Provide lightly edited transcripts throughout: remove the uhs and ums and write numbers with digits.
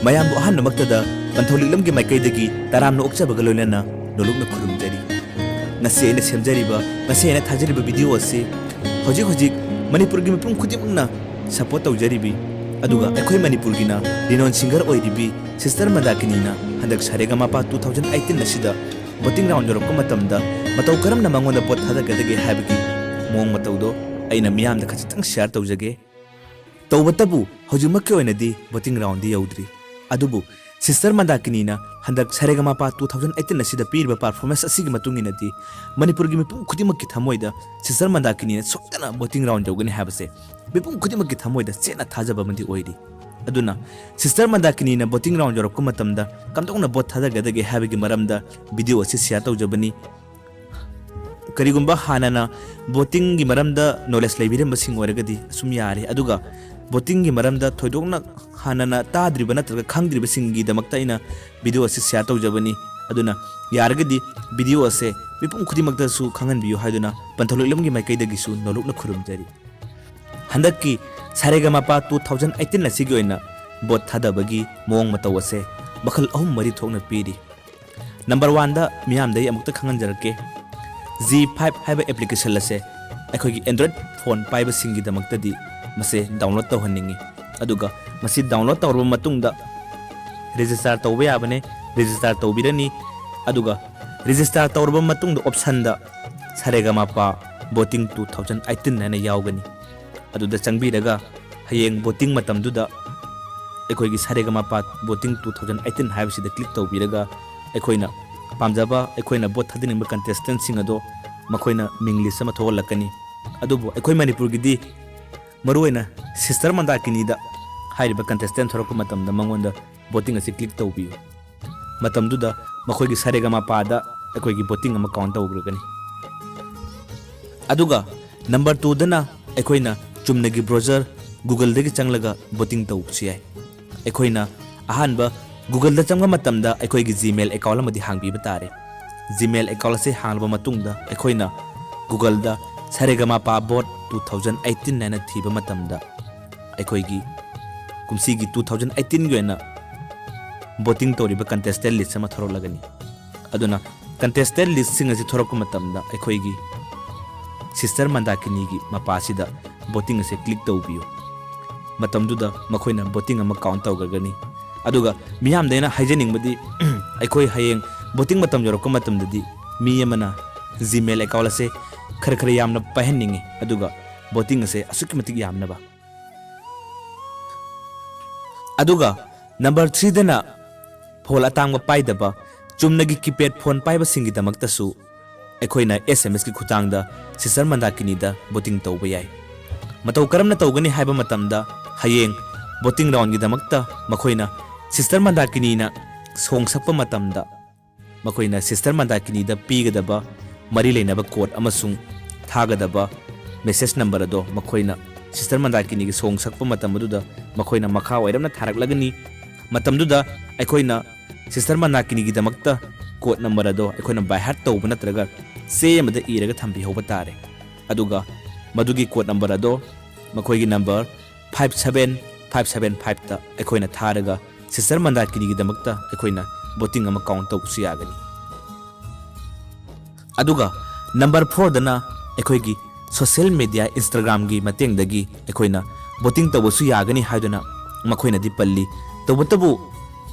mayambu ahan namaktada pantholiklamgi maikaidagi taramna okchabaga loinana nolokna khurumjari ngasi aina semjariba ngasi aina thajariba video ase hojik manipurgi mipum khudimna support tawjaribi aduga ekhoi manipurgina rinon singer oiribi sister Mandakini na handak Saregamapa 2018 nasida voting round yorok matamda Matou Karamna mangonda bot hadagadage habigi mong mataudo aina miyamda khachitang share tawjage tawbatabu hojumakke oinadi voting round di yaudri adubu sister Mandakini na handak Saregamapa 2018 nasida pirba performance asigi matunginati manipurgi mipum khudimakki thamoida sister Mandakini na sotana voting round jawgani habase mipum khudimakki thamoida chena thajaba mandi oiri aduna sister Mandakini na voting round yorok matamda kamdouna bot hadagadage habigi maramda video asi share tawjabani karigumba hanana voting gi maramda knowledge lebiram basing oragadi sum yare aduga voting gi maramda thoidokna hanana tadriba natraga khangdriba singi damakta ina video ase share tawjabani aduna yaragadi video ase mipum khudimakta su khangan biyo haiduna pantholiklam gi maikaidagi su nolokna khurumjari handakki Saregamapa 2018 la sigi oina bot thadabagi mong matau ase bakhal ahum mari thokna piri number 1 da miyam dai amukta khangan jarake Zeeb haiba application lase akhoi Android phone paiba singi damakta di mase download tawhaningi aduga masi download tawrba matungda register tawba yabane register tawbirani aduga register tawrba matungda option da Saregamapa voting 2018 nana yawgani aduda changbiraga hayeng voting matamduda akhoi Saregamapa voting 2018 haibsida click tawbiraga akhoina pamjaba akhoina bot thadinimba contestant sing ado makoina minglist ama thogolakani adubu akhoi manipur gidi maruina sister Mandakini da hairiba contestant thorok matamda mangonda voting asi click tawbiyo matamduda makoi gi Saregamapa da akhoi gi voting ama count tawgragani aduga number 2 dana akhoina chumnagi browser Google dagi changlaga voting tawbsiyai akhoina ahanba Google da changa matamda akhoi gi Gmail account amadi hangbi batare Gmail account se hanglba matungda akhoi Google da Saregamapa bot 2018 nana thiba matamda akhoi gi kumsi gi 2018 gi na voting toriba contestant list sama thoro lagani aduna contestant list sing asi thorok matamda akhoi gi sister Mandakini gi mapasida voting ase click tawbiyo matamduda makoina voting ama count tawgani aduga miyam dena haijening badi akhoi hayeng voting matam yorok matam dadi mi amana Gmail account ase khar yamna pahenningi aduga voting ase asukki matik yamna ba aduga number 3 dana phol atangba paidaba chumnagi keypad phone paiba singi damakta su akhoi SMS ki khutangda sister Mandakini da voting tawba yai Matou Karamna tawgani haiba matamda hayeng voting round gi damakta makoina sister Mandakini na songsakpa matamda makoina sister Mandakini da pigadaba mari leinaba code amasung thagadaba message number ado makoina sister Mandakini gi songsakpa matamduda makoina makha wairamna tharaklagani matamduda aikoina sister Mandakini gi damakta code number ado aikoina by heart tawba natraga se amada iraga thambi hoba tare aduga madugi code number ado makoi gi number 57575 ta aikoina tharaga sister Mandakini gi damakta aikoina voting ama count tawsu yagani aduga number 4 dana aikoi gi social media Instagram gi matengdagi aikoina voting tawsu yagani haiduna makoina di palli tawbatabu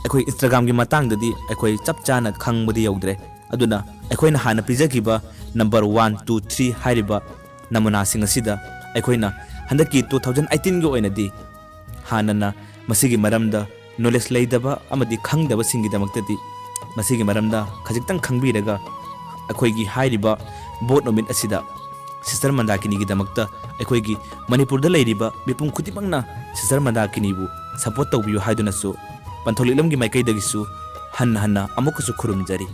aikoi Instagram gi matangdadi aikoi chapchana khangbadi yaudre aduna aikoina hana pijakiba number 1 2 3 hairiba namuna sing asida aikoina handaki 2018 gi oinadi hanana masigi maramda knowledge leidaba amadi khangdaba singi damaktadi masigi maramda khajitang khangbiraga akhoi gi hairiba vote nomin asida sister Mandakini gi damakta akhoi gi Manipur da leiriba mipum khutibangna sister Mandakini bu support tawbiyo haiduna su pantholilam gi maikai dagi su hanna amukasu khurum jari